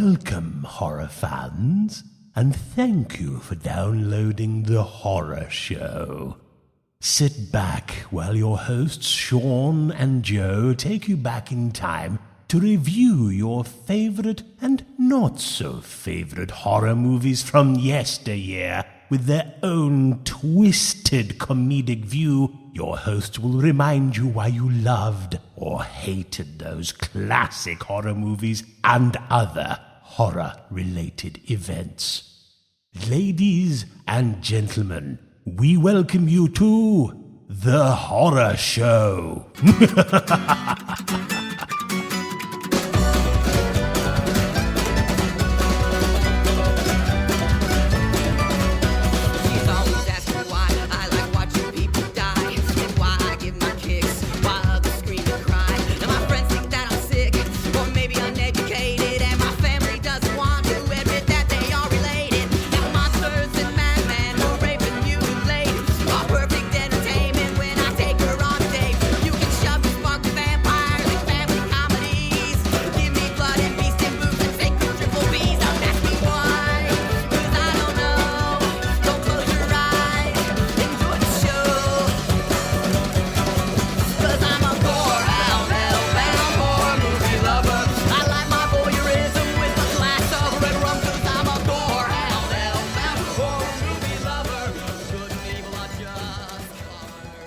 Welcome, horror fans, and thank you for downloading The Horror Show. Sit back while your hosts Sean and Joe take you back in time to review your favorite and not so favorite horror movies from yesteryear with their own twisted comedic view. Your host will remind you why you loved or hated those classic horror movies and other horror-related events. Ladies and gentlemen, we welcome you to The Horror Show.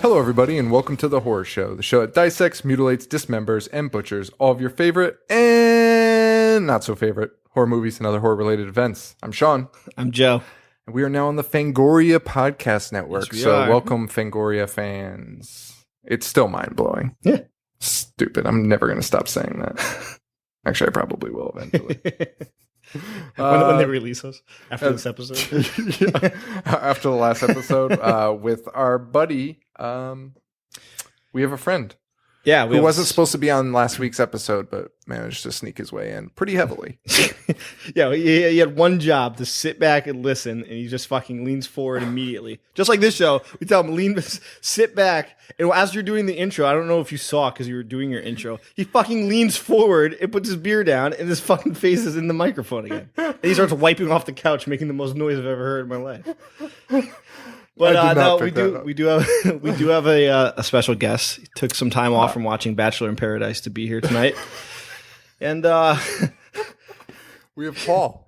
Hello, everybody, and welcome to The Horror Show, the show that dissects, mutilates, dismembers, and butchers all of your favorite and not so favorite horror movies and other horror-related events. I'm Sean. I'm Joe. And we are now on the Fangoria Podcast Network, Yes, so are. welcome, Fangoria fans. It's still mind-blowing. Yeah. Stupid. I'm never going to stop saying that. Actually, I probably will eventually. when they release us after this episode. Yeah, after the last episode with our buddy, we have a friend. Yeah, who wasn't supposed to be on last week's episode, but managed to sneak his way in pretty heavily. Yeah, he had one job to sit back and listen, and he just fucking leans forward immediately. Just like this show, we tell him, sit back, and as you're doing the intro, I don't know if you saw because you were doing your intro, he fucking leans forward and puts his beer down, and his fucking face is in the microphone again. And he starts wiping off the couch, making the most noise I've ever heard in my life. But no, we do have a special guest. He took some time off from watching Bachelor in Paradise to be here tonight, and we have Paul,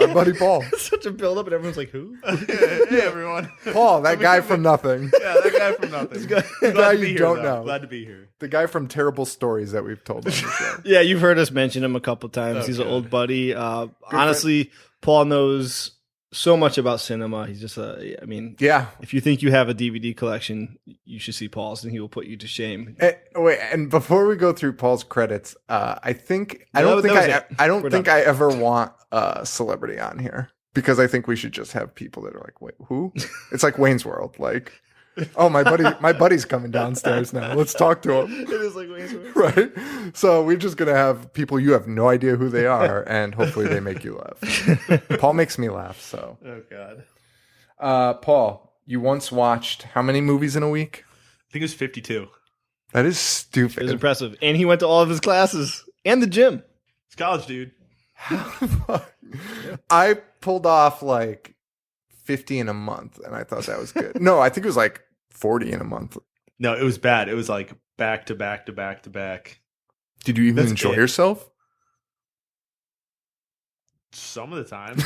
our buddy Paul. Such a build up, and everyone's like, "Who?" Hey everyone, Paul, that guy from nothing. Yeah, that guy from nothing. The guy you don't know. Glad to be here. The guy from terrible stories that we've told on the show. Yeah, you've heard us mention him a couple times. Oh, He's good. an old buddy. Honestly, Paul knows so much about cinema. He's just Yeah. if you think you have a DVD collection, you should see Paul's, and he will put you to shame. And before we go through Paul's credits, I don't think I ever want a celebrity on here because I think we should just have people that are like, wait, who? It's like Wayne's World, like. Oh, my buddy's coming downstairs now. Let's talk to him. It is like Wayne's World. Right? So we're just going to have people you have no idea who they are, and hopefully they make you laugh. Paul makes me laugh, so. Oh God. Paul, you once watched how many movies in a week? I think it was 52. That is It stupid. was impressive. And he went to all of his classes and the gym. It's college, dude. I pulled off like 50 in a month, and I thought that was good. No, I think it was like 40 in a month. No, it was bad. It was like back to back to back to back. Did you even That's enjoy it. yourself? Some of the time,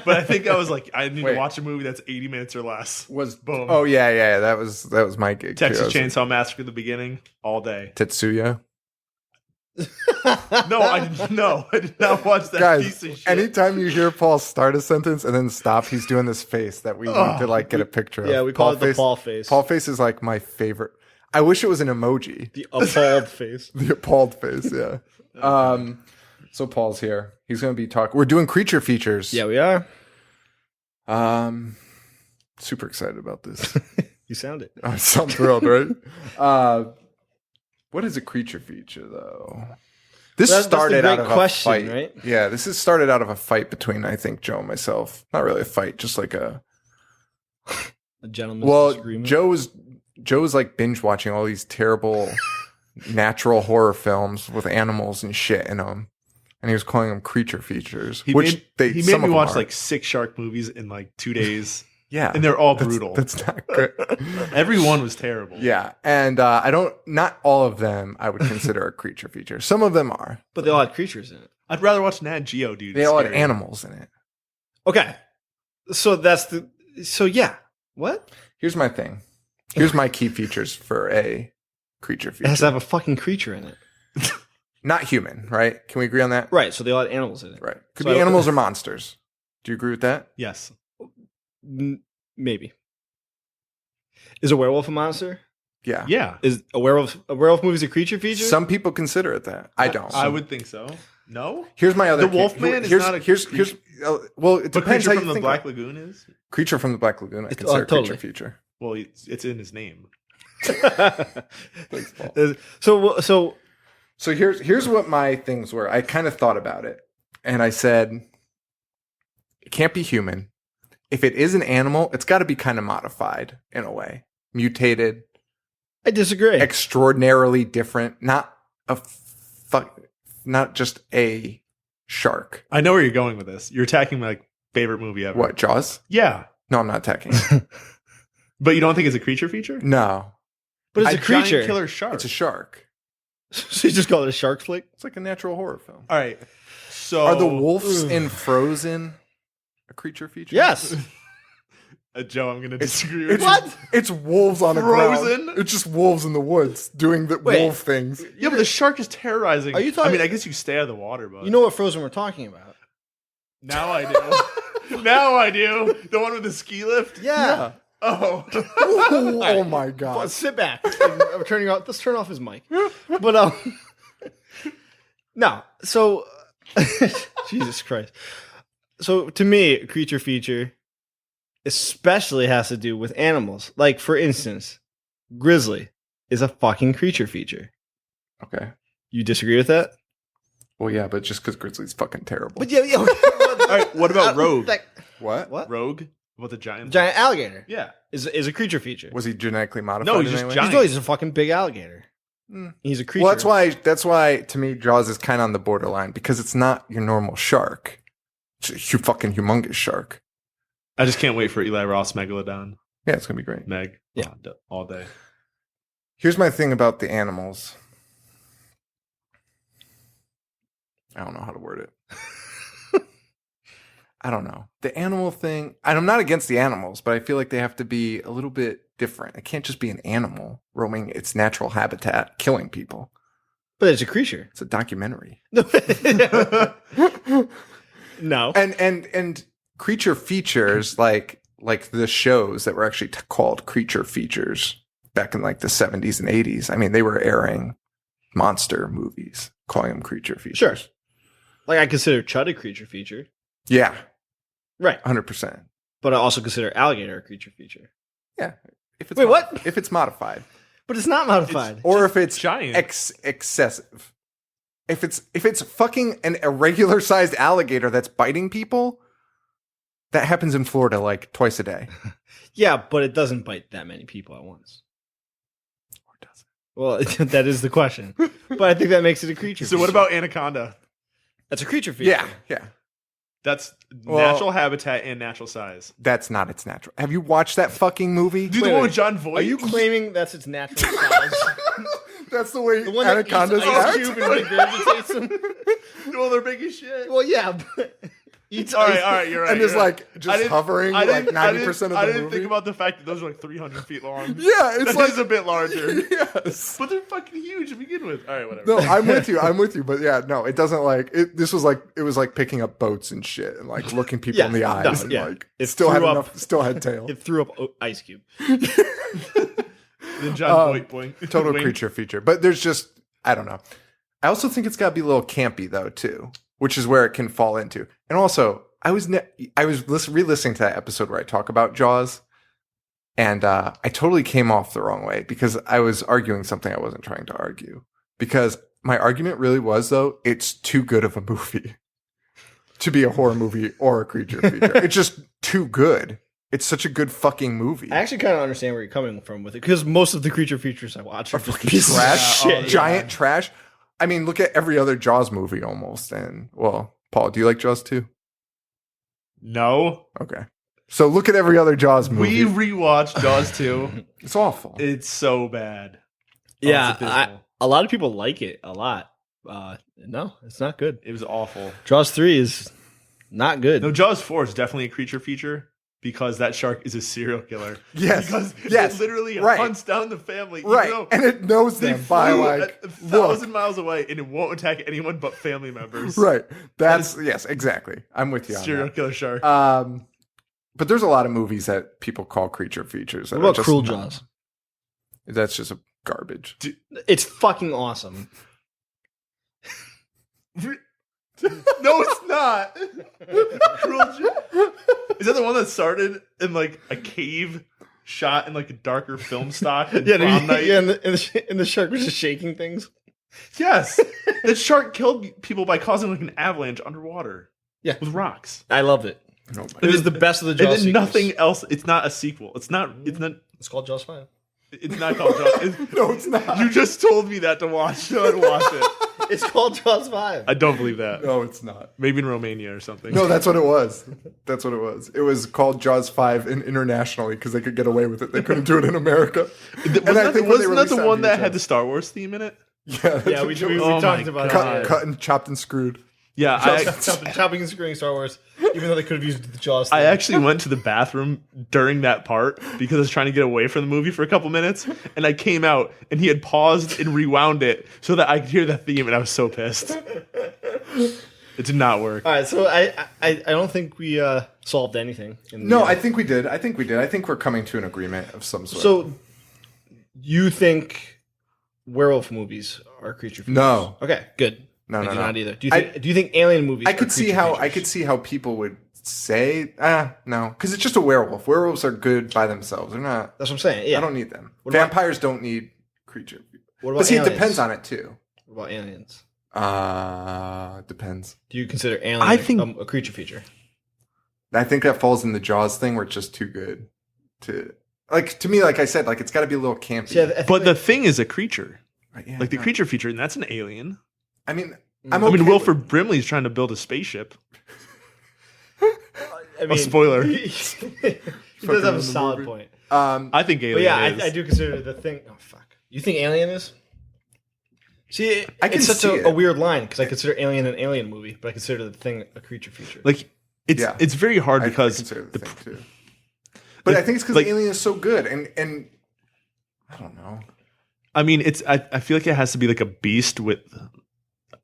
but I think I was like, I need Wait. to watch a movie that's 80 minutes or less. Boom. Oh yeah, that was my gig. too. Texas I was like, Chainsaw Massacre at the beginning, all day. Tetsuya. No, I did not watch that Guys, piece of shit. anytime you hear Paul start a sentence and then stop, he's doing this face that we need to like get a picture of. Yeah, we call it the Paul face. Paul face is like my favorite. I wish it was an emoji. The appalled face. The appalled face, yeah. So Paul's here. He's going to be talking. We're doing creature features. Yeah, we are. Super excited about this. You sound it. I'm so thrilled, right? What is a creature feature, though? This That's the started great out of question, a fight, right? Yeah, this has started out of a fight between, I think, Joe and myself. Not really a fight, just like a. A gentleman's Well, disagreement. Joe was like binge watching all these terrible natural horror films with animals and shit in them. and he was calling them creature features. He which made me watch like 6 shark movies in like 2 days. Yeah, and they're all brutal. That's not good. Every one was terrible. Yeah, and not all of them I would consider a creature feature. Some of them are, but they all had creatures in it. I'd rather watch Nat Geo, dude. They all had animals in it. Okay, so yeah. What? Here's my thing. Here's my key features for a creature feature. It has to have a fucking creature in it. Not human, right? Can we agree on that? Right. So they all had animals in it. Right. Could be animals or monsters. Do you agree with that? Yes. Maybe. Is a werewolf a monster? Yeah. Yeah. Is a werewolf movie is a creature feature? Some people consider it that. I don't. I would think so. No. Here's my other. The Wolfman is not a here's. Well, it depends. Creature from the Black Lagoon is. Creature from the Black Lagoon. I consider creature feature. Well, it's in his name. Thanks, Paul. So here's what my things were. I kind of thought about it, and I said, it can't be human. If it is an animal, it's got to be kind of modified in a way, mutated. I disagree. Extraordinarily different. Not just a shark. I know where you're going with this. You're attacking my favorite movie ever. What, Jaws? Yeah. No, I'm not attacking. But you don't think it's a creature feature? No. But it's a creature. Giant killer shark. It's a shark. So you just call it a shark flick? It's like a natural horror film. All right. So are the wolves in Frozen a creature feature? Yes. Joe, I'm going to disagree with you. What? It's wolves on a Frozen? ground. It's just wolves in the woods doing the wolf things. Yeah, but the shark is terrorizing. Are you talking? I mean, I guess you stay out of the water, but you know what Frozen we're talking about? Now I do. Now I do. The one with the ski lift. Yeah. Oh. Oh my god. Well, sit back. I'm turning off. Let's turn off his mic. But no. So Jesus Christ. So to me, a creature feature especially has to do with animals. Like, for instance, grizzly is a fucking creature feature. Okay. You disagree with that? Well, yeah, but just because grizzly's fucking terrible. But yeah. All right. What about Rogue? What? Rogue? About the giant alligator? Yeah. Is a creature feature. Was he genetically modified? No, he's in just any way? giant. No, he's a fucking big alligator. He's a creature. Well, that's why to me Jaws is kind of on the borderline because it's not your normal shark. It's a fucking humongous shark. I just can't wait for Eli Ross Megalodon. Yeah, it's gonna be great. Meg. Yeah. All day. Here's my thing about the animals. I don't know how to word it. I don't know. The animal thing, and I'm not against the animals, but I feel like they have to be a little bit different. It can't just be an animal roaming its natural habitat, killing people. But it's a creature. It's a documentary. No. And creature features like the shows that were actually called creature features back in like the 70s and 80s. I mean, they were airing monster movies, calling them creature features. Sure. Like I consider Chud a creature feature. Yeah. Right. 100%. But I also consider alligator a creature feature. Yeah. If it's Wait, what? If it's modified. But it's not modified. Or if it's giant. Excessive. If it's fucking an irregular sized alligator that's biting people, that happens in Florida like twice a day. Yeah, but it doesn't bite that many people at once. Or does it? Well, that is the question. But I think that makes it a creature So feature. what about anaconda? That's a creature feature. Yeah. That's natural habitat and natural size. That's not its natural. Have you watched that fucking movie? Dude, the one with John Voight? Are you claiming that's its natural size? That's the way The one anacondas that act? eats ice cube and regurgitates them? Well, they're big as shit. Well, yeah, but eats All ice. right, you're right. And just you're right. like just hovering like 90% of the I didn't movie. think about the fact that those are like 300 feet long. Yeah, it's That like is a bit larger. Yes. But they're fucking huge to begin with. All right, whatever. No, I'm with you. But yeah, no, it doesn't like it. This was like it was like picking up boats and shit and like looking people in the eyes and like It still had threw up- still had tail. It threw up ice cube. Then John Voight boink. Total Wink. creature feature. But there's just I don't know. I also think it's got to be a little campy though too, which is where it can fall into. And also, I was re-listening to that episode where I talk about Jaws, and I totally came off the wrong way because I was arguing something I wasn't trying to argue. Because my argument really was though, it's too good of a movie to be a horror movie or a creature feature. It's just too good. It's such a good fucking movie. I actually kind of understand where you're coming from with it because most of the creature features I watch are just pieces trash, of shit. giant trash. I mean, look at every other Jaws movie almost. And, well, Paul, do you like Jaws 2? No. Okay. So look at every other Jaws movie. We rewatched Jaws 2. It's awful. It's so bad. Yeah, a lot of people like it a lot. No, it's not good. It was awful. Jaws 3 is not good. No, Jaws 4 is definitely a creature feature because that shark is a serial killer. Yes. Because yes. it literally right. hunts down the family. Right. And it knows them by like 1,000 miles away and it won't attack anyone but family members. Right. Yes, exactly. I'm with you on serial that. Killer shark. But there's a lot of movies that people call creature features. What about Cruel Jaws? That's just a garbage. It's fucking awesome. No, it's not. Is that the one that started in like a cave, shot in like a darker film stock? Yeah, and the shark was just shaking things. Yes, the shark killed people by causing like an avalanche underwater. Yeah, with rocks. I loved it. Oh it was the best of the Jaws. And then nothing else. It's not a sequel. It's not. It's called Jaws 5. It's not called Jaws. No, it's not. You just told me that to watch. So I'd watch it. It's called Jaws 5. I don't believe that. No, it's not. Maybe in Romania or something. No, that's what it was. That's what it was. It was called Jaws 5 internationally because they could get away with it. They couldn't do it in America. Wasn't that the one that had the Star Wars theme in it? Yeah, we talked about it. Cut and chopped and screwed. Yeah, chopping and screwing Star Wars, even though they could have used the Jaws theme. I actually went to the bathroom during that part because I was trying to get away from the movie for a couple minutes, and I came out, and he had paused and rewound it so that I could hear the theme, and I was so pissed. It did not work. All right, so I don't think we solved anything. I think we did. I think we're coming to an agreement of some sort. So, you think werewolf movies are creature features? No. Okay, good. No, not either. Do you think alien movies? I could see how people would say no, because it's just a werewolf. Werewolves are good by themselves. They're not. That's what I'm saying. Yeah, I don't need them. Vampires don't need creature. What about but see, aliens? it depends on it too. What about aliens? Depends. Do you consider alien a creature feature? I think that falls in the Jaws thing where it's just too good to me. Like I said, like it's got to be a little campy. Yeah, but the thing is a creature, yeah, like the creature feature, and that's an alien. I mean, Wilford Brimley's trying to build a spaceship. Spoiler. He does have a solid point. I think Alien is. I do consider the thing. Oh fuck! You think Alien is? See, it's such see a weird line because I consider Alien an alien movie, but I consider the thing a creature feature. Like it's very hard because I consider the thing too. But I think it's because Alien is so good, and I don't know. I mean, I feel like it has to be like a beast with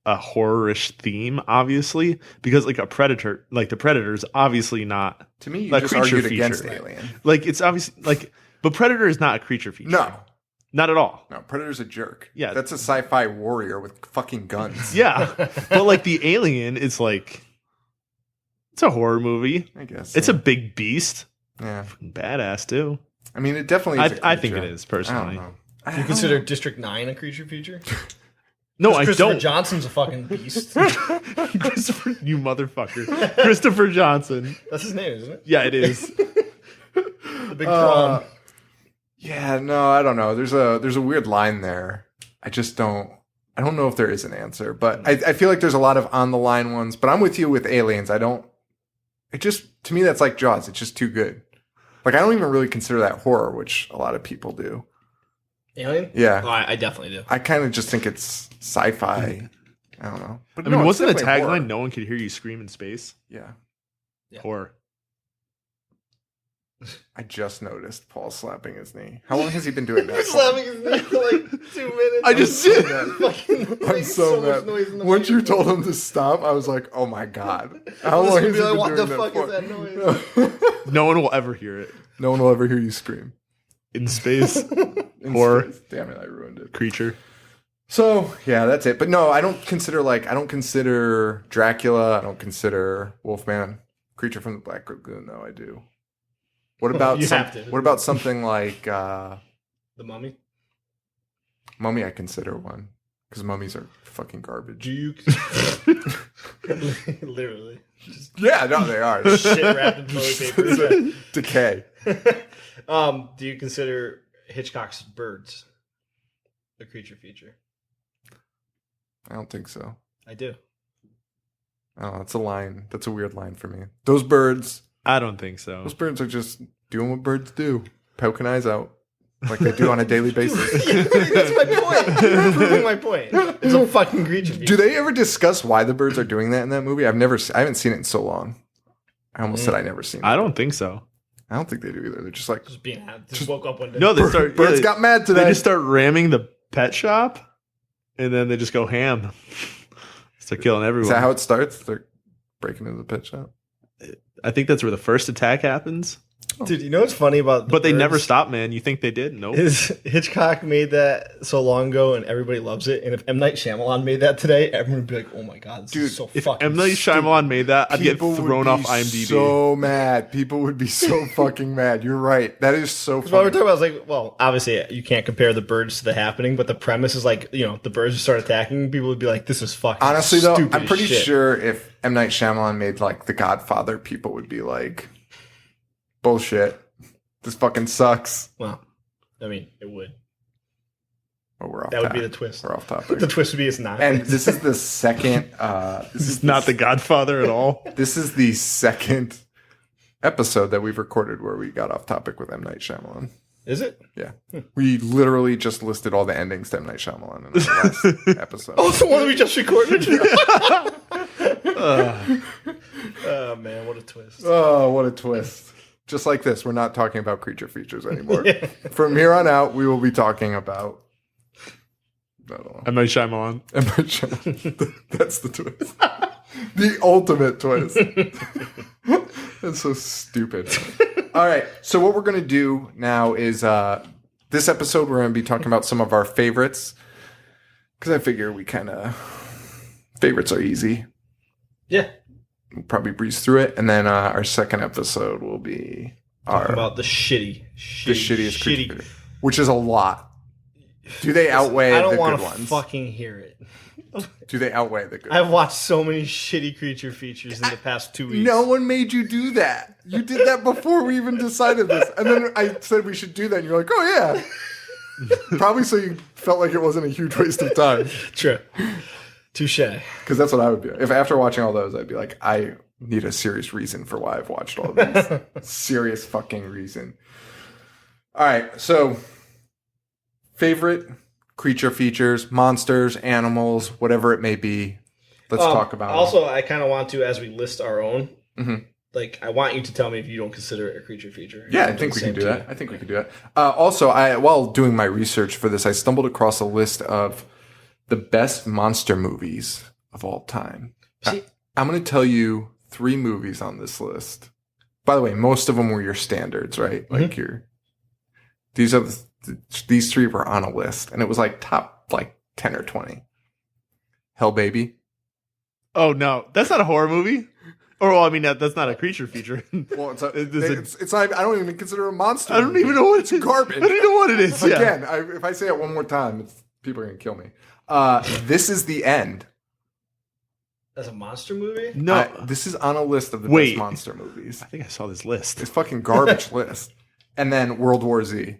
a horror-ish theme, obviously, because like a predator, like the Predator is obviously not. To me, you just argued against Alien. Like it's obviously like, but Predator is not a creature feature. No, not at all. No, Predator's a jerk. Yeah, that's a sci-fi warrior with fucking guns. Yeah, but like the Alien is like, it's a horror movie. I guess it's a big beast. Yeah, fucking badass too. I mean, it definitely is. I think it is personally. Do you consider District 9 a creature feature? No, I don't. Christopher Johnson's a fucking beast. Christopher, you motherfucker. Christopher Johnson. That's his name, isn't it? Yeah, it is. The big prawn. Yeah, no, I don't know. There's a weird line there. I don't know if there is an answer, but I feel like there's a lot of on the line ones, but I'm with you with Aliens. To me, that's like Jaws. It's just too good. Like, I don't even really consider that horror, which a lot of people do. Alien? Yeah. Oh, I definitely do. I kind of just think it's sci-fi. I don't know. But I mean, wasn't the tagline, "No one could hear you scream in space"? Yeah. Horror. I just noticed Paul slapping his knee. How long has he been doing that? Slapping his knee for like 2 minutes. I just did. I'm so mad. Once you told him to stop, I was like, "Oh my god!" How long has he been what doing the fuck for? is that noise? No one will ever hear it. No one will ever hear you scream in space. Horror. Space. Damn it! I ruined it. Creature. So yeah, that's it. But no, I don't consider Dracula. I don't consider Wolfman. Creature from the Black Lagoon, though I do. What about What about something like The Mummy? Mummy, I consider one because mummies are fucking garbage. Do you literally? Yeah, no, they are. Shit wrapped in toilet paper. Decay. Do you consider Hitchcock's Birds a creature feature? I don't think so. I do. Oh, that's a line. That's a weird line for me. Those birds I don't think so. are just doing what birds do. Poking eyes out. Like they do on a daily basis. That's my point. You're proving my point. It's a fucking creature. Do they ever discuss why the birds are doing that in that movie? I haven't seen it in so long. I almost said I never seen it. I don't think so. I don't think they do either. They're just like, Just woke up one day. No, they start. birds got mad today. They just start ramming the pet shop, and then they just go ham. Start killing everyone. Is that how it starts? They're breaking into the pet shop. I think that's where the first attack happens. Dude, you know what's funny about But they birds? never stop, man. You think they did? Nope. Is Hitchcock made that so long ago and everybody loves it. And if M. Night Shyamalan made that today, everyone would be like, oh my God, this is so If fucking M. Night Shyamalan made that, I'd get People would thrown be off IMDb. So mad. People would be so fucking mad. You're right. That is so That's what we're funny. talking about. I was like, well, obviously you can't compare the birds to the happening, but the premise is like, you know, the birds just start attacking. People would be like, this is fucking Honestly, though, stupid I'm as pretty shit. sure if M. Night Shyamalan made like The Godfather, people would be like, bullshit. This fucking sucks. Well, I mean, it would. Oh, we're off. That would be the twist. We're off topic. The twist would be it's not. And this is the second. This is Not the Godfather at all. This is the second episode that we've recorded where we got off topic with M. Night Shyamalan. Is it? Yeah, we literally just listed all the endings to M. Night Shyamalan in the last episode. Oh, it's the one we just recorded? Oh, man, what a twist. Oh, what a twist! Just like this, we're not talking about creature features anymore. From here on out, we will be talking about. I don't know. M. Night Shyamalan. M. Night Shyamalan. That's the twist. The ultimate twist. That's so stupid. All right. So what we're going to do now is this episode, we're going to be talking about some of our favorites. Because I figure we kind of... Favorites are easy. Yeah. We'll probably breeze through it. And then our second episode will be Talk about the shittiest shittiest creature, which is a lot. Do they outweigh I don't the want good to ones? fucking hear it. Do they outweigh the good I've watched so many shitty creature features in the past 2 weeks. No one made you do that. You did that before we even decided this. And then I said we should do that. And you're like, oh, yeah. Probably so you felt like it wasn't a huge waste of time. True. Touche. Because that's what I would be. If after watching all those, I'd be like, I need a serious reason for why I've watched all these. Serious fucking reason. All right. So, favorite creature features, monsters, animals, whatever it may be. Let's talk about it. Also, I kind of want to, as we list our own, like, I want you to tell me if you don't consider it a creature feature. Yeah, I think we can do that. I think we can do that. Also, while doing my research for this, I stumbled across a list of the best monster movies of all time. See, I'm going to tell you 3 movies on this list. By the way, most of them were your standards, right? Like these 3 were on a list, and it was like top like 10 or 20. Hell Baby. Oh, no. That's not a horror movie. Or, well, I mean, that's not a creature feature. Well, it's not. I don't even consider it a monster. I don't movie. even know what it is. Garbage. I don't know what it is. Yeah. Again, if I say it one more time, people are gonna kill me. This is the end. That's a monster movie? No. This is on a list of the best monster movies. I think I saw this list. It's fucking garbage list. And then World War Z.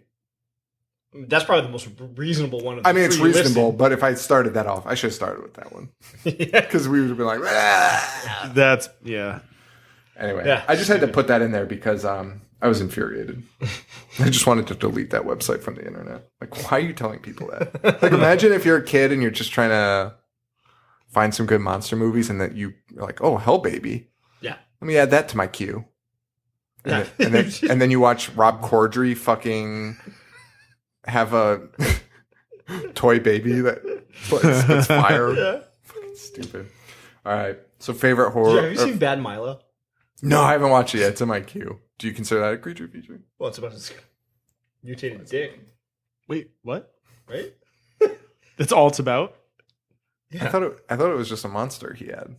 That's probably the most reasonable one of the I mean, it's three reasonable, listed. but if I started that off, I should have started with that one. Because we would have been like, "Ah." That's, yeah. Anyway, Yeah. I just had to put that in there because I was infuriated. I just wanted to delete that website from the internet. Like, why are you telling people that? Like, imagine if you're a kid and you're just trying to find some good monster movies and that you're like, oh, Hell Baby. Yeah. Let me add that to my queue. And, and then you watch Rob Corddry fucking have a toy baby that spits fire. Yeah. Fucking stupid. All right. So favorite horror. Have you seen Bad Milo? No, I haven't watched it yet. It's in my queue. Do you consider that a creature feature? Well, it's about his mutated dick, Wait, what? right? That's all it's about? I thought it was just a monster he had.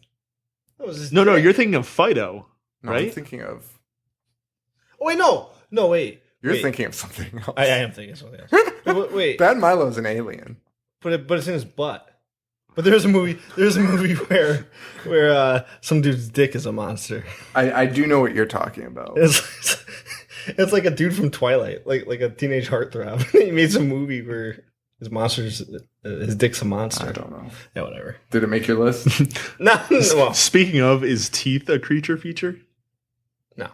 That was his No, dick. you're thinking of Fido, No, right? I'm thinking of. Oh, wait, no, wait. You're Wait. thinking of something else. I am thinking of something else. No, wait, Bad Milo's an alien. but it's in his butt. But there's a movie where some dude's dick is a monster. I do know what you're talking about. It's like a dude from Twilight, like a teenage heartthrob. He made some movie where His dick's a monster. I don't know. Yeah, whatever. Did it make your list? No. Well, Speaking of, is teeth a creature feature? no.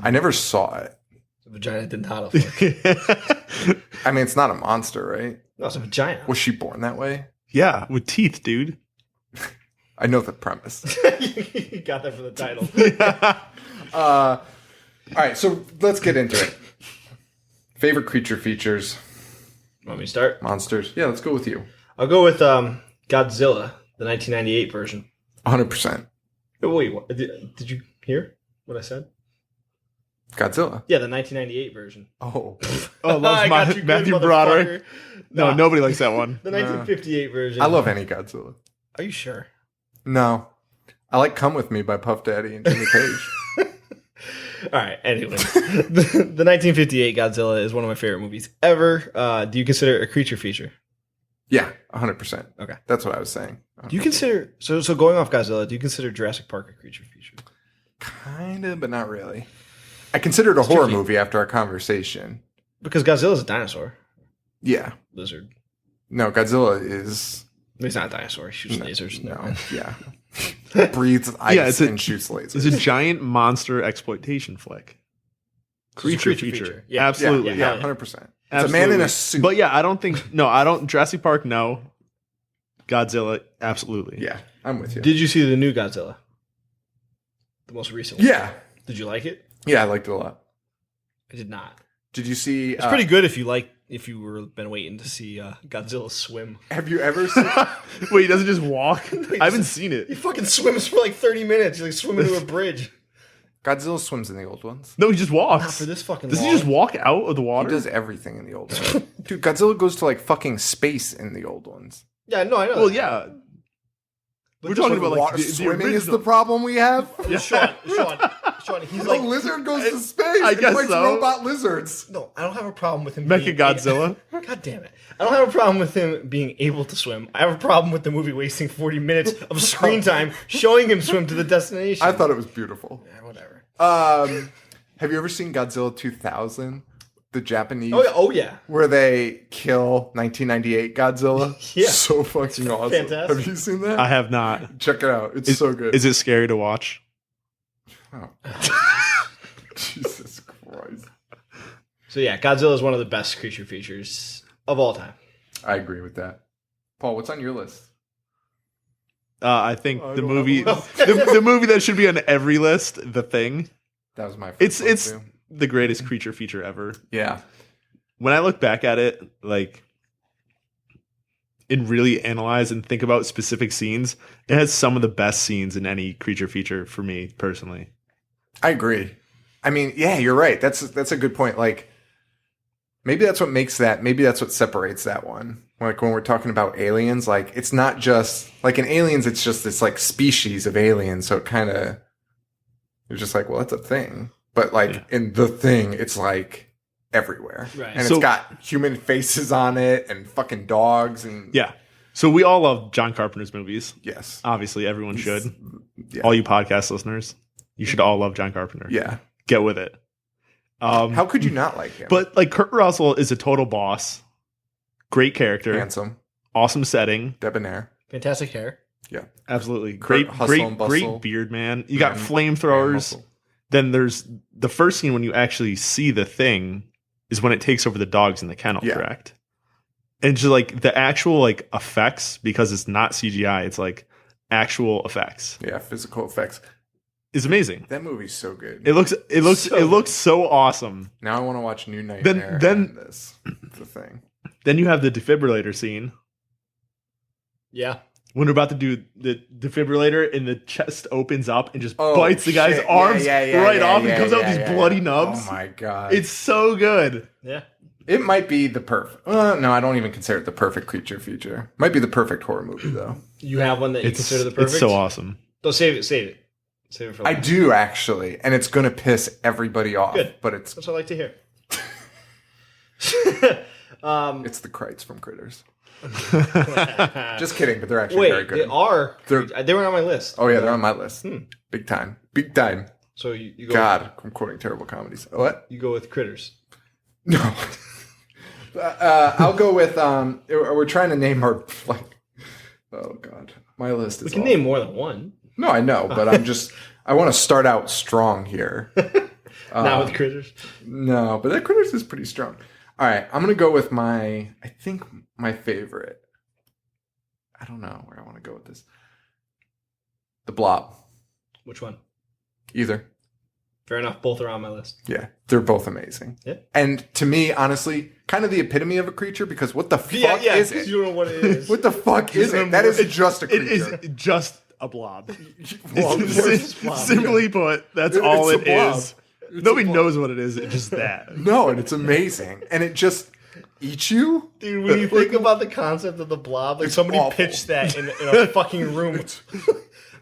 I never saw it. It's a vagina dentata flick. I mean, it's not a monster, right? No, it's a vagina. Was she born that way? Yeah, with teeth, dude. I know the premise. You got that for the title. All right, so let's get into it. Favorite creature features? Want me to start? Monsters? Yeah, let's go with you. I'll go with Godzilla, the 1998 version. 100%. Oh, wait, what? Did you hear what I said? Godzilla. Yeah, the 1998 version. Oh. Oh, I got you good, Matthew Broderick. motherfucker. No, Nah, nobody likes that one. The 1958 version. I love any Godzilla. Are you sure? No. I like Come With Me by Puff Daddy and Jimmy Page. All right. Anyways, the 1958 Godzilla is one of my favorite movies ever. Do you consider it a creature feature? Yeah, 100%. Okay. That's what I was saying. Do you consider so going off Godzilla? Do you consider Jurassic Park a creature feature? Kind of, but not really. I consider it a horror movie after our conversation. Because Godzilla's a dinosaur, Yeah. lizard. No, Godzilla is... He's not a dinosaur. He shoots lasers. No, yeah. Breathes ice and shoots lasers. It's a giant monster exploitation flick. Creature feature. Yeah. Absolutely. Yeah, 100%. It's a man in a suit. But yeah, I don't think... No, I don't... Jurassic Park, no. Godzilla, absolutely. Yeah, I'm with you. Did you see the new Godzilla? The most recent one? Yeah. Did you like it? Yeah, I liked it a lot. I did not. Did you see... It's pretty good if you were been waiting to see Godzilla swim. Have you ever seen... Wait, he doesn't just walk? I haven't seen He it. fucking swims for like 30 minutes. He's like swimming to a bridge. Godzilla swims in the old ones. No, he just walks. Not for this fucking Does long. he just walk out of the He water? does everything in the old ones. Dude, Godzilla goes to like fucking space in the old ones. Yeah, no, I know. Well, that. yeah. But We're just talking like about like Water the swimming is original. the problem we have? Sean, he's The like, lizard goes to space I and guess fights so. robot lizards. no, I don't have a problem with him. Mecha Godzilla. God damn it! I don't have a problem with him being able to swim. I have a problem with the movie wasting 40 minutes of screen time showing him swim to the destination. I thought it was beautiful. Yeah, whatever. Have you ever seen Godzilla 2000? The Japanese, Oh yeah. where they kill 1998 Godzilla. Yeah. So fucking awesome. fantastic. Have you seen that? I have not. Check it out. It's so good. Is it scary to watch? Oh. Jesus Christ. So yeah, Godzilla is one of the best creature features of all time. I agree with that. Paul, what's on your list? I think I the don't movie, have the movie that should be on every list, The Thing. That was my first one, It's too. the greatest creature feature ever. Yeah. When I look back at it, like, and really analyze and think about specific scenes, it has some of the best scenes in any creature feature for me personally. I agree. I mean, yeah, you're right. That's a good point. Like, maybe that's what makes that. Maybe that's what separates that one. Like when we're talking about aliens, like it's not just like in Aliens, it's just this like species of aliens. So it kind of you're just like, well, that's a thing. But like in The Thing, it's like everywhere, Right. and So- it's got human faces on it and fucking dogs and Yeah. So we all love John Carpenter's movies. yes, Obviously, everyone should. yeah, All you podcast listeners, you should all love John Carpenter. yeah. Get with it. How could you not like him? But like Kurt Russell is a total boss. Great character. Handsome, Awesome setting. debonair. Fantastic hair. Yeah, Absolutely. Great Great, hustle and bustle. great beard, man. You got Man flamethrowers. muscle. Then there's the first scene when you actually see the thing is when it takes over the dogs in the kennel, Yeah. correct? And just like the actual like effects, because it's not CGI, it's like actual effects. Yeah, physical effects. Is amazing. That movie's so good. It looks so awesome. Now I want to watch New Nightmare. Then- and this. It's the thing. Then you have the defibrillator scene Yeah. when we're about to do the defibrillator and the chest opens up and just Oh, bites the guy's shit. arms Yeah, off and comes out yeah, these yeah, bloody yeah. nubs. Oh my god! It's so good. Yeah. It might be the perfect. No, I don't even consider it the perfect creature feature. Might be the perfect horror movie though. You have one that you consider the perfect? It's so awesome. Don't save it. Save it. Save it for I later. do actually, and it's gonna piss everybody off. Good. But it's That's what I like to hear. it's the Krites from Critters. Just kidding, but they're actually Wait, very good. they are. They're- They were on my list. Oh yeah, they're on my list. Big time. Big time. So you go. God, I'm quoting terrible comedies. What? You go with Critters. No. I'll go with we're trying to name our like. Oh God, my list is. We can awful. name more than one. No, I know, but I want to start out strong here. Not with Critters. No, but that Critters is pretty strong. All right, I'm gonna go with I think my favorite. I don't know where I want to go with this. The Blob. Which one? Either. Fair enough. Both are on my list. Yeah, they're both amazing. Yeah. And to me, honestly, kind of the epitome of a creature because what the fuck is it? You don't know what it is. What the fuck is it? That is just a creature. It is just a blob. Well, Simply put, that's all It's a it blob. is. Nobody knows what it is. It's just that. No, and it's amazing. And it just eats you? Dude, when you think about the concept of the blob, like somebody awful. pitched that in a fucking room.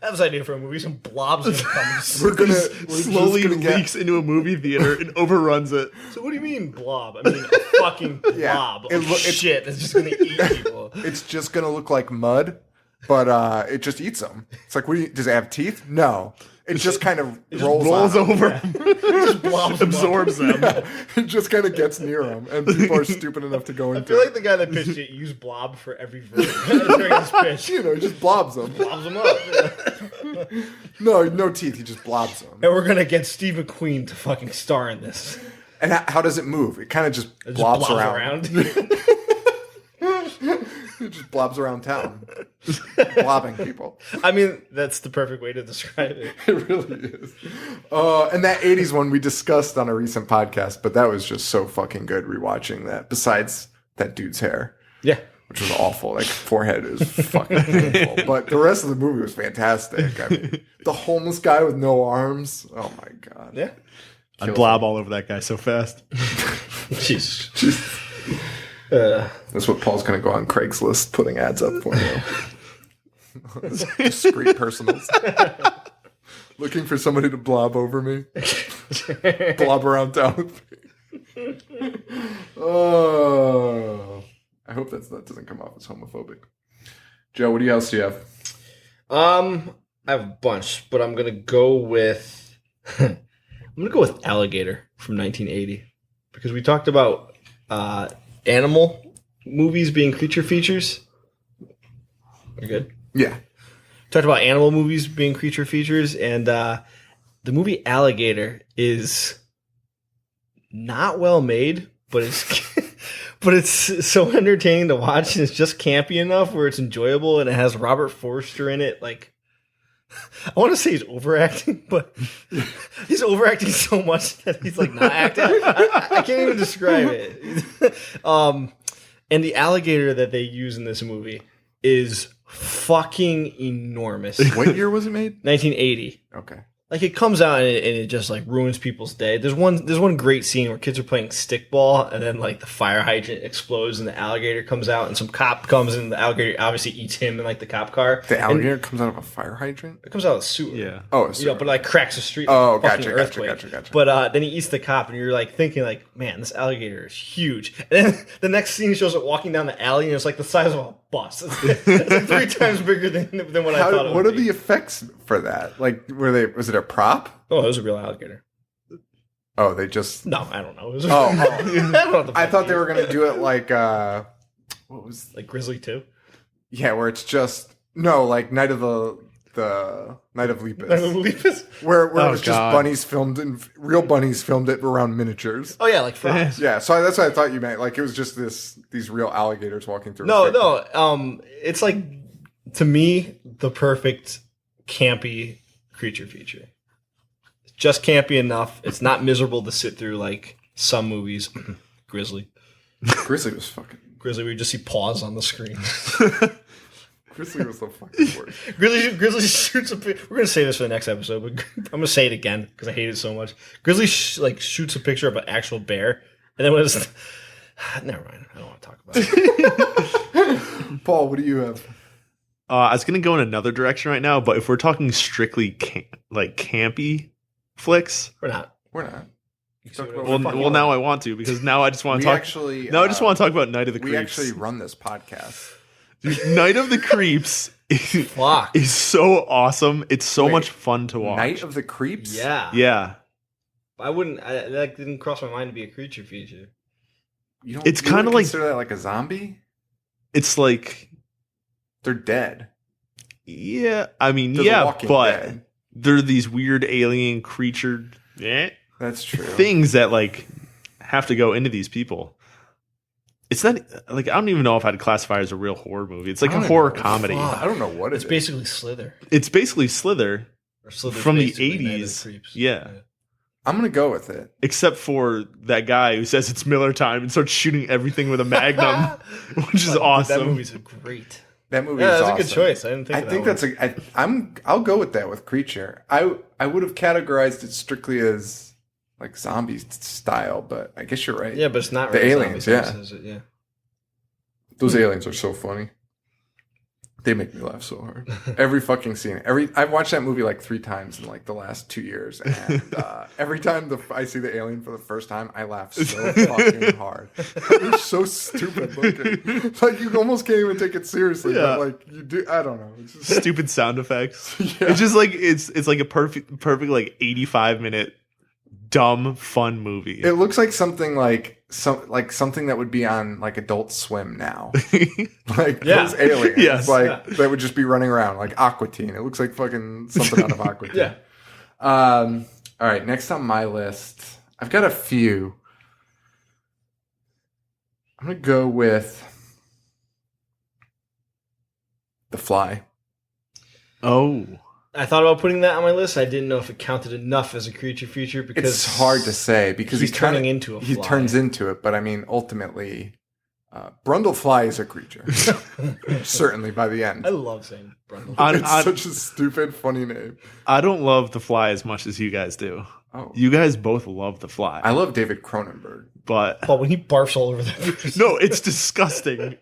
That was an idea for a movie. Some blobs gonna come. We're Slowly just gonna get- leaks into a movie theater and overruns it. So what do you mean blob? I mean a fucking blob of shit that's just gonna eat people. It's just gonna look like mud, but it just eats them. It's like, does it have teeth? No. It just kind of rolls over, Just blobs them up. absorbs them. Yeah, it just kind of gets near them, and people are stupid enough to go I into feel it. like the guy that pitched it used blob for every verb during his pitch. You know, it just blobs them. Blobs them up. Yeah. No teeth. He just blobs them. And we're gonna get Steve McQueen to fucking star in this. And how does it move? It kind of just It blobs just around. It just blobs around town, blobbing people. I mean, that's the perfect way to describe it. It really is. And that 80s one we discussed on a recent podcast, but that was just so fucking good rewatching that, besides that dude's hair, Yeah. which was awful. Like, forehead is fucking painful. But the rest of the movie was fantastic. I mean, the homeless guy with no arms. Oh, my God. Yeah. I'd blob all over that guy so fast. Jeez. That's what Paul's going to go on Craigslist putting ads up for now. Discreet personals. Looking for somebody to blob over me. Blob around town with me. Oh. I hope that doesn't come off as homophobic. Joe, what else do you have? I have a bunch, but I'm gonna go with Alligator from 1980 because we talked about animal movies being creature features. You're good. Yeah. Talked about animal movies being creature features, and the movie Alligator is not well made, but it's so entertaining to watch, and it's just campy enough where it's enjoyable, and it has Robert Forster in it. Like, I want to say he's overacting, but he's overacting so much that he's like not acting. I can't even describe it. And the alligator that they use in this movie is fucking enormous. What year was it made? 1980. Okay. Like, it comes out and it just like ruins people's day. There's one great scene where kids are playing stickball and then like the fire hydrant explodes and the alligator comes out and some cop comes and the alligator obviously eats him in like the cop car. The alligator comes out of a fire hydrant? It comes out of the sewer. Yeah. Oh, it's But like cracks the street. Oh, like a fucking gotcha. earthquake. But then he eats the cop, and you're like thinking, like, man, this alligator is huge. And then the next scene shows it walking down the alley, and it's like the size of a bus. It's like 3 times bigger than what I thought it would What are be. the effects for that? Like, was it a prop? Oh, it was a real alligator. Oh, they just. No, I don't know. It was Oh, I don't know what the I fuck thought it they is. were gonna do it like what was? Like Grizzly 2. Yeah, where it's just like Night of Lepus, where it was just God. bunnies filmed and real bunnies filmed it around miniatures. Oh, yeah, like frogs. Yeah, so that's what I thought you meant. Like, it was just these real alligators walking through. No. It's like, to me, the perfect campy creature feature. Just campy enough. It's not miserable to sit through like some movies. Grizzly, Grizzly was fucking. where you just see paws on the screen. Grizzly was the fucking worst. Grizzly shoots a. We're gonna say this for the next episode, but I'm gonna say it again because I hate it so much. Grizzly shoots a picture of an actual bear, and then when it's never mind. I don't want to talk about it. Paul, what do you have? I was going to go in another direction right now, but if we're talking strictly campy flicks, We're not. We're not. well, now I want to because now I just want to talk. I just want to talk about Night of the Creeps. We actually run this podcast. Dude, Night of the Creeps Fuck. is so awesome. It's so much fun to watch. Night of the Creeps. Yeah. Yeah. I wouldn't. That didn't cross my mind to be a creature feature. It's kind of like consider that like a zombie. It's like they're dead. Yeah, I mean, They're but dead. they're these weird alien creature That's true. things that like have to go into these people. It's not like I don't even know if I'd classify it as a real horror movie. It's like a horror comedy. I don't know what it's basically Slither. It's basically Slither from the 80s. Yeah. I'm going to go with it. Except for that guy who says it's Miller time and starts shooting everything with a magnum, which is awesome. That movie's great. That movie is awesome. That's a good choice. I didn't think I'll go with that with Creature. I would have categorized it strictly as like zombie style, but I guess you're right. Yeah, but it's not the really aliens, zombies, is it? Yeah. Those aliens are so funny. They make me laugh so hard. Every fucking scene. I've watched that movie like 3 times in like the last 2 years, and every time I see the alien for the first time, I laugh so fucking hard. It's so stupid looking. Like you almost can't even take it seriously. Yeah. But like you do. I don't know. It's just stupid sound effects. Yeah. It's just like it's like a perfect like 85-minute dumb fun movie. It looks like something something that would be on like Adult Swim now. Like those aliens. Yes. That would just be running around like Aqua Teen. It looks like fucking something out of Aqua Teen. Yeah. All right, next on my list, I've got a few. I'm gonna go with The Fly. Oh. I thought about putting that on my list. I didn't know if it counted enough as a creature feature because It's hard to say because he's turning into a fly. He turns into it, but I mean, ultimately, Brundlefly is a creature. Certainly by the end. I love saying Brundlefly. It's such a stupid, funny name. I don't love The Fly as much as you guys do. Oh. You guys both love The Fly. I love David Cronenberg. But when he barfs all over the no, it's disgusting.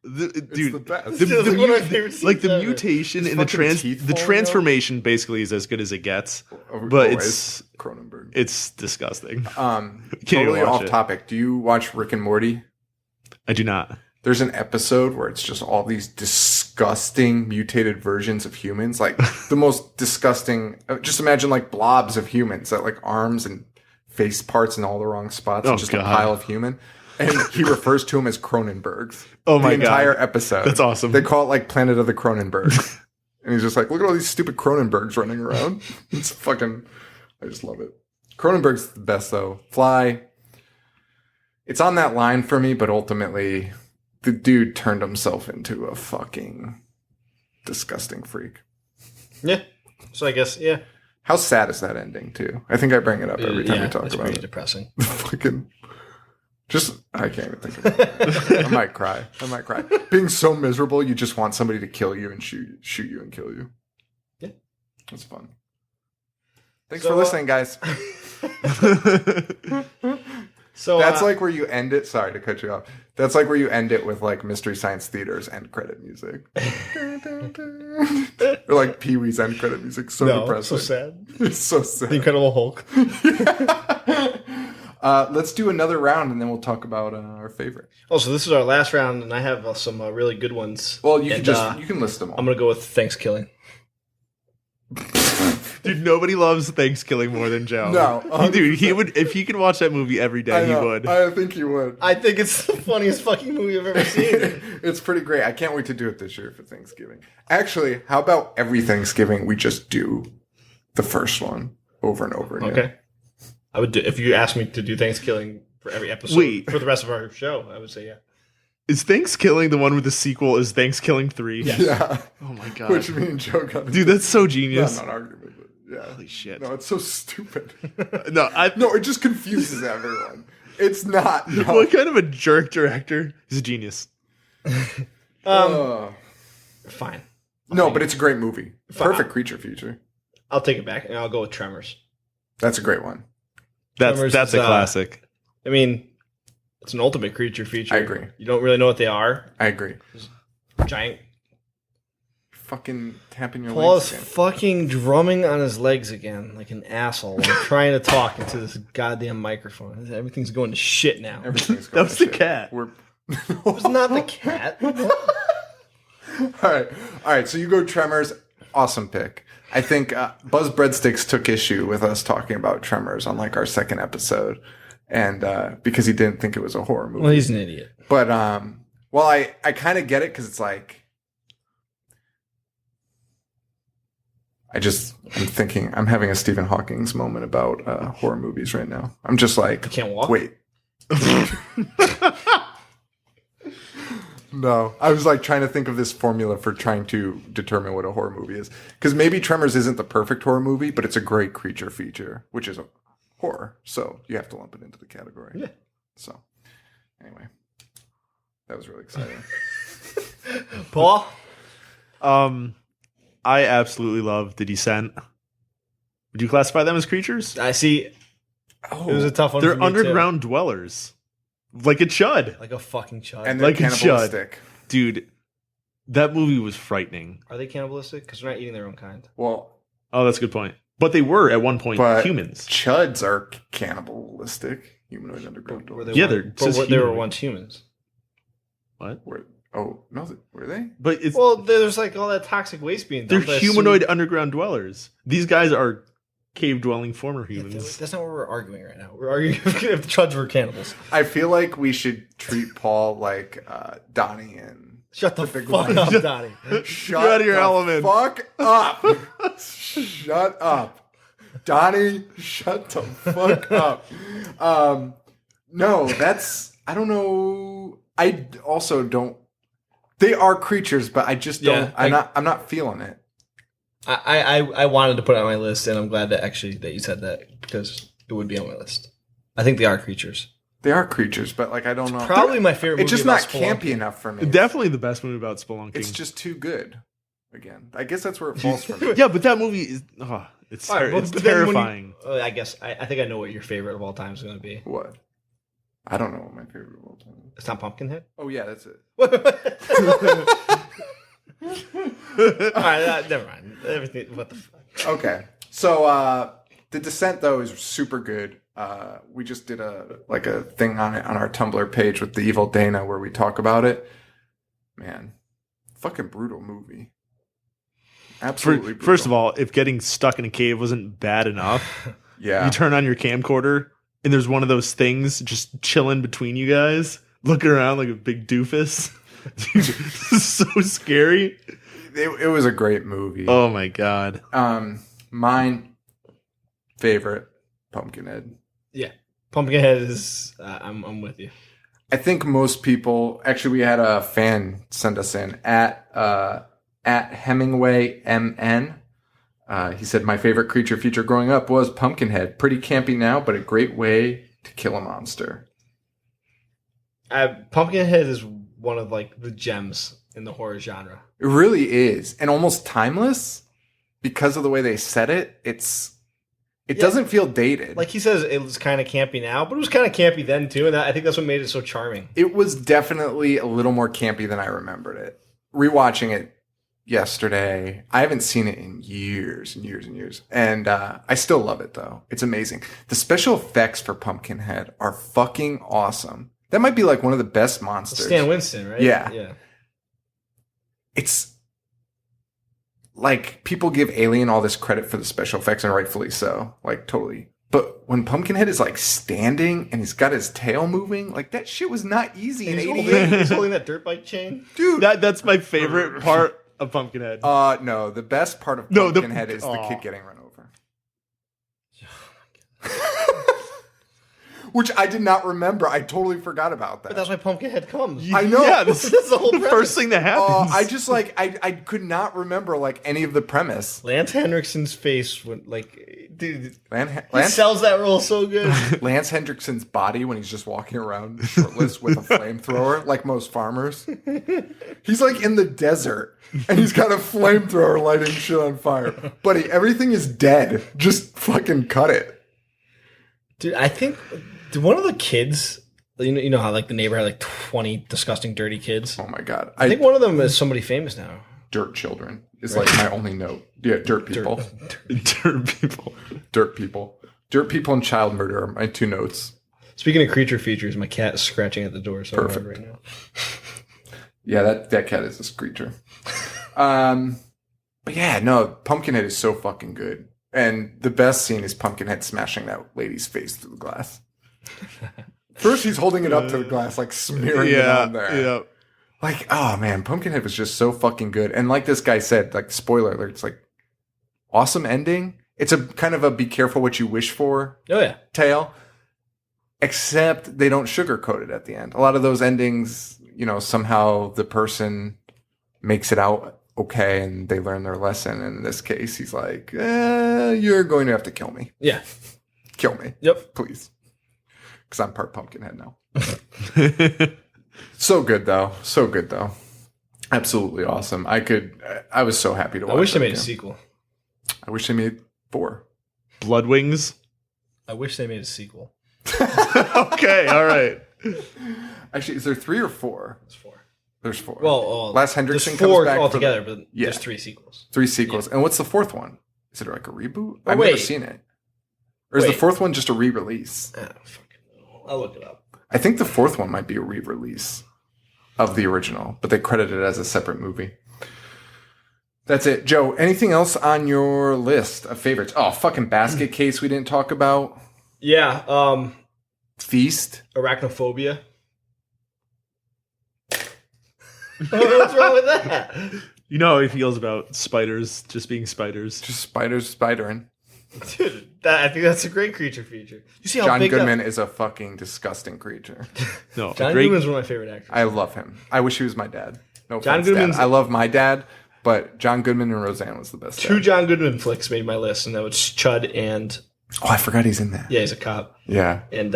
Dude, the best. The mutation and the transformation basically is as good as it gets, but it's Cronenberg. It's disgusting. Totally off topic. Do you watch Rick and Morty? I do not. There's an episode where it's just all these disgusting mutated versions of humans, like the most disgusting. Just imagine like blobs of humans that like arms and face parts in all the wrong spots, and just a pile of human. And he refers to him as Cronenbergs. Oh my god! The entire episode. That's awesome. They call it like Planet of the Cronenbergs. And he's just like, look at all these stupid Cronenbergs running around. It's fucking. I just love it. Cronenberg's the best though. Fly. It's on that line for me, but ultimately, the dude turned himself into a fucking disgusting freak. Yeah. So I guess How sad is that ending too? I think I bring it up every time we talk about it. It's pretty depressing. Fucking. I can't even think about it. I might cry. Being so miserable, you just want somebody to kill you and shoot you and kill you. Yeah. That's fun. Thanks for listening, guys. So that's like where you end it. Sorry to cut you off. That's like where you end it with like Mystery Science Theater's end credit music. Or like Pee-wee's end credit music. So depressing. So sad. It's so sad. The Incredible Hulk. Let's do another round and then we'll talk about our favorite. Oh, so this is our last round, and I have some really good ones. Well, you can list them all. I'm gonna go with Thanksgiving. Dude, nobody loves Thanksgiving more than Joe. No, 100%. Dude, he would if he could watch that movie every day. He would. I think he would. I think it's the funniest fucking movie I've ever seen. It's pretty great. I can't wait to do it this year for Thanksgiving. Actually, how about every Thanksgiving we just do the first one over and over again? Okay. I would do if you asked me to do Thanksgiving for every episode for the rest of our show. I would say yeah. Is Thanksgiving the one with the sequel? Is Thanksgiving 3? Yes. Yeah. Oh my god. Which me and Joe got. Dude, that's so genius. Not an argument, but yeah. Holy shit. No, it's so stupid. No, it just confuses everyone. It's not. No. What kind of a jerk director? He's a genius. Fine. But it's a great movie. Perfect creature feature. I'll take it back, and I'll go with Tremors. That's a great one. That's a classic. I mean, it's an ultimate creature feature. I agree. You don't really know what they are. I agree. Giant. Fucking tapping your Paul legs is again. fucking drumming on his legs again, like an asshole. I'm trying to talk into this goddamn microphone. Everything's going to shit now. Everything's That was the cat. It was not the cat. All right. So you go Tremors. Awesome pick. I think Buzz Breadsticks took issue with us talking about Tremors on like our second episode. and because he didn't think it was a horror movie. Well, he's an idiot. But well, I kind of get it because it's like I'm having a Stephen Hawking's moment about horror movies right now. I'm just like, You can't walk? Wait. No, I was like trying to think of this formula for trying to determine what a horror movie is. Because maybe Tremors isn't the perfect horror movie, but it's a great creature feature, which is a horror. So you have to lump it into the category. Yeah. So anyway, that was really exciting. Paul? I absolutely love The Descent. Would you classify them as creatures? I see. Oh, It was a tough one. They're for me, underground dwellers. Like a chud. too. Like a fucking chud. and they're like a chud. cannibalistic. Dude, that movie was frightening. Are they cannibalistic? Because they're not eating their own kind. Well, Oh, that's a good point. But they were at one point but humans. chuds are cannibalistic. Humanoid underground Were dwellers. they Yeah, one- they're but just they were humanoid. once humans. What? Oh, no, were they? But it's Well, there's like all that toxic waste being they're dumped. I humanoid assume- underground dwellers. These guys are cave-dwelling former humans. That's not what we're arguing right now. We're arguing if the chuds were cannibals. I feel like we should treat Paul like Donnie and Shut the big fuck one. up, Donnie. shut You're out of your the element. Fuck up. Shut up. Donnie, shut the fuck up. No, I don't know. I also don't. They are creatures, but I just don't. Yeah, I'm not feeling it. I wanted to put it on my list, and I'm glad that you said that because it would be on my list. I think they are creatures. They are creatures, but like I don't know. Probably my favorite. It's just movie not about campy enough for me. Definitely the best movie about spelunking. It's just too good. Again, I guess that's where it falls for me. Yeah, but that movie is it's All right, it's but then when you- terrifying. I guess I think I know what your favorite of all time is going to be. What? I don't know what my favorite of all time is. It's not Pumpkinhead. Oh yeah, that's it. All right, never mind. Everything. What the fuck? Okay, so The Descent though is super good. We just did a thing on it on our Tumblr page with the Evil Dana where we talk about it. Man, fucking brutal movie. Absolutely. Brutal. First of all, if getting stuck in a cave wasn't bad enough, yeah, you turn on your camcorder and there's one of those things just chilling between you guys, looking around like a big doofus. Dude, this is so scary. it was a great movie. Oh my god. Mine favorite, Pumpkinhead. Yeah, Pumpkinhead is. I'm with you. I think most people. Actually, we had a fan send us in at Hemingway MN. He said, my favorite creature feature growing up was Pumpkinhead. Pretty campy now, but a great way to kill a monster. Pumpkinhead is one of like the gems in the horror genre. It really is. And almost timeless because of the way they said it. It doesn't feel dated. Like he says, it was kind of campy now, but it was kind of campy then too. And I think that's what made it so charming. It was definitely a little more campy than I remembered it. Rewatching it yesterday, I haven't seen it in years and years and years. And I still love it though. It's amazing. The special effects for Pumpkinhead are fucking awesome. That might be like one of the best monsters. Stan Winston, right? Yeah. Yeah. It's like people give Alien all this credit for the special effects, and rightfully so. Like totally. But when Pumpkinhead is like standing and he's got his tail moving, like that shit was not easy in '88. He's holding that dirt bike chain. Dude. That's my favorite part of Pumpkinhead. No, the best part of Pumpkinhead is the kid getting run over. Which I did not remember. I totally forgot about that. But that's why Pumpkinhead comes. I know. Yeah, this That's the whole the premise. first thing that happens. I just like I could not remember like any of the premise. Lance Henriksen's face when like dude he Lance sells that role so good. Lance Hendrickson's body when he's just walking around shirtless with a flamethrower, like most farmers. He's like in the desert and he's got a flamethrower lighting shit on fire. Buddy, everything is dead. Just fucking cut it. Dude, I think one of the kids, you know how like the neighbor had like 20 disgusting dirty kids. Oh my god. I think one of them is somebody famous now. Dirt children is like my only note. Yeah, dirt people. Dirt people. Dirt people. Dirt people and child murder are my two notes. Speaking of creature features, my cat is scratching at the door so hard right now. Yeah, that cat is a screecher. But yeah, no, Pumpkinhead is so fucking good. And the best scene is Pumpkinhead smashing that lady's face through the glass. First, he's holding it up to the glass, like smearing it on there. Yeah. Like, oh man, Pumpkinhead was just so fucking good. And like this guy said, like, spoiler alert, it's like awesome ending. It's a kind of a be careful what you wish for tale. Except they don't sugarcoat it at the end. A lot of those endings, somehow the person makes it out okay and they learn their lesson. And in this case, he's like, you're going to have to kill me. Yeah. Kill me. Yep. Please. Because I'm part Pumpkinhead now. So good, though. So good, though. Absolutely awesome. I was so happy to watch it. I wish they made a sequel. I wish they made 4. Blood Wings? I wish they made a sequel. Okay, all right. Actually, is there 3 or 4? There's 4. There's 4. Well, Last Hendrickson there's 4 comes back altogether, but there's 3 sequels. 3 sequels. Yeah. And what's the 4th one? Is it like a reboot? Oh, I've never seen it. Or is the 4th one just a re-release? I don't fucking know. I'll look it up. I think the 4th one might be a re-release of the original, but they credit it as a separate movie. That's it. Joe, anything else on your list of favorites? Oh, fucking Basket Case we didn't talk about. Yeah. Feast. Arachnophobia. What's wrong with that? You know how he feels about spiders just being spiders. Just spiders spidering. Dude, I think that's a great creature feature. You see how John big Goodman is a fucking disgusting creature. No, John Goodman's one of my favorite actors. I love him. I wish he was my dad. No John offense, Goodman's- Dad. I love my dad, but John Goodman and Roseanne was the best. 2 dad. John Goodman flicks made my list, and that was Chud and Oh, I forgot he's in that. he's a cop. Yeah. And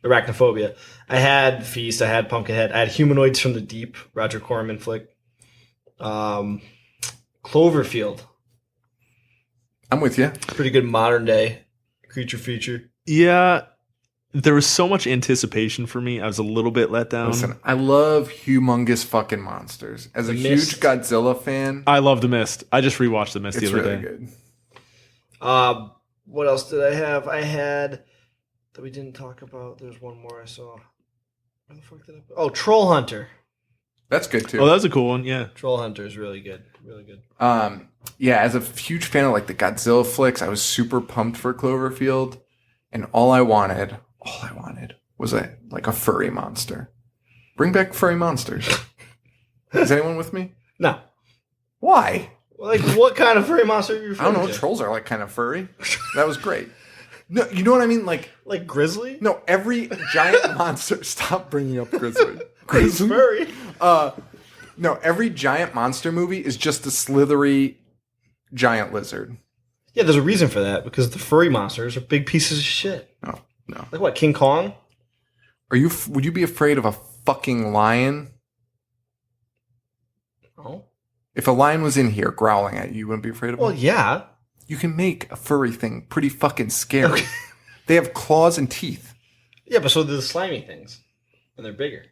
Arachnophobia. I had Feast. I had Pumpkinhead. I had Humanoids from the Deep. Roger Corman flick. Cloverfield. I'm with you. Pretty good modern day creature feature. Yeah, there was so much anticipation for me. I was a little bit let down. Listen, I love humongous fucking monsters. As a huge Mist. Godzilla fan, I love The Mist. I just rewatched The Mist it's the other really day. good. What else did I have? I had that we didn't talk about. There's one more I saw. Where the fuck did I put? Oh, Troll Hunter. That's good too. Oh, that was a cool one. Yeah. Troll Hunter is really good. Really good. Yeah, as a huge fan of like the Godzilla flicks, I was super pumped for Cloverfield, and all I wanted was a furry monster. Bring back furry monsters. Is anyone with me? No. Why? Like, what kind of furry monster are you I referring don't know. to? Trolls are like kind of furry. That was great. No, you know what I mean? Like Grizzly? no, every giant monster. Stop bringing up Grizzly. He's furry. No, every giant monster movie is just a slithery giant lizard. Yeah, there's a reason for that, because the furry monsters are big pieces of shit. No. Like what, King Kong? Would you be afraid of a fucking lion? Oh. If a lion was in here growling at you, you wouldn't be afraid of him? Well, yeah. You can make a furry thing pretty fucking scary. They have claws and teeth. Yeah, but so do the slimy things. And they're bigger.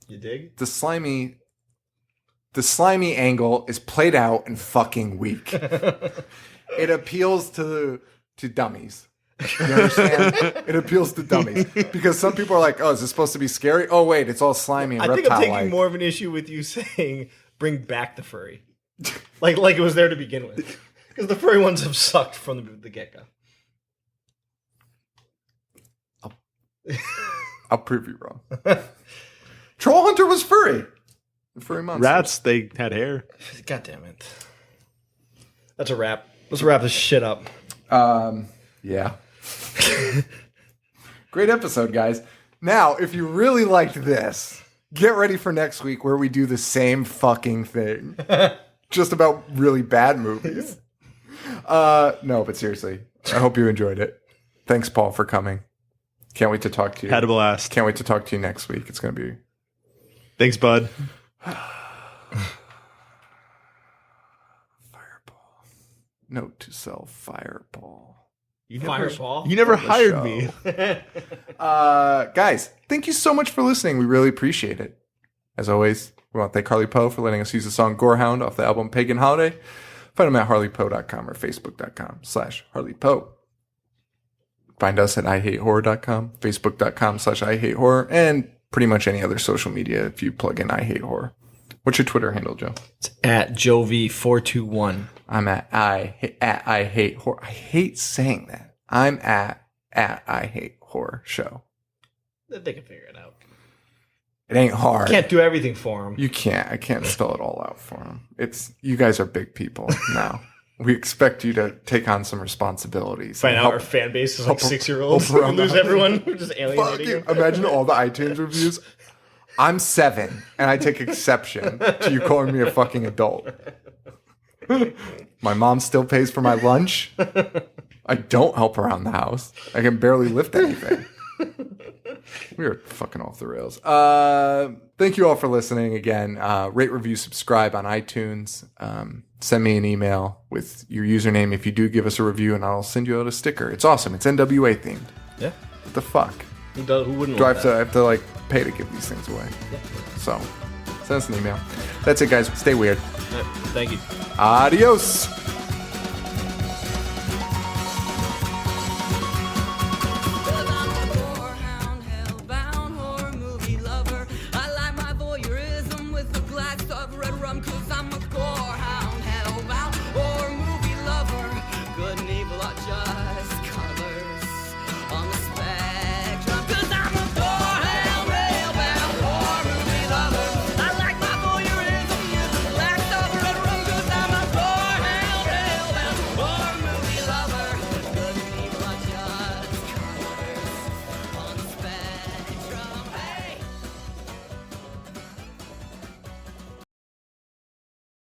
You dig? The slimy angle is played out and fucking weak. It appeals to dummies. You understand? It appeals to dummies. Because some people are like, oh, is this supposed to be scary? Oh, wait, it's all slimy and I think I'm reptile-like. taking more of an issue with you saying, bring back the furry. like it was there to begin with. Because the furry ones have sucked from the get-go. I'll prove you wrong. Troll Hunter was furry. Furry monsters. Rats, they had hair. God damn it. That's a wrap. Let's wrap this shit up. Yeah. Great episode, guys. Now, if you really liked this, get ready for next week where we do the same fucking thing. Just about really bad movies. No, but seriously, I hope you enjoyed it. Thanks, Paul, for coming. Can't wait to talk to you. Had a blast. Can't wait to talk to you next week. It's going to be... Thanks, bud. Fireball. Note to self, Fireball. You Fireball? never the hired show. me. Guys, thank you so much for listening. We really appreciate it. As always, we want to thank Harley Poe for letting us use the song Gorehound off the album Pagan Holiday. Find them at harleypoe.com or facebook.com/harleypoe. Find us at ihatehorror.com, facebook.com/ihatehorror, and pretty much any other social media if you plug in I Hate Horror. What's your Twitter handle, Joe? It's at Jovi421. I'm at I Hate Horror. I hate saying that. I'm at at I Hate Horror Show. They can figure it out. It ain't hard. Can't do everything for them. You can't. I can't spell it all out for them. You guys are big people now. We expect you to take on some responsibilities. Find out our fan base is like 6-year-olds. We lose everyone. We're just alienating them. Imagine all the iTunes reviews. I'm 7, and I take exception to you calling me a fucking adult. My mom still pays for my lunch. I don't help around the house. I can barely lift anything. We are fucking off the rails. Thank you all for listening again. Rate, review, subscribe on iTunes. Send me an email with your username if you do give us a review, and I'll send you out a sticker. It's awesome. It's NWA themed. Yeah. What the fuck? Who wouldn't? Do I have to like pay to give these things away? Yeah. So send us an email. That's it, guys. Stay weird. Thank you. Adios.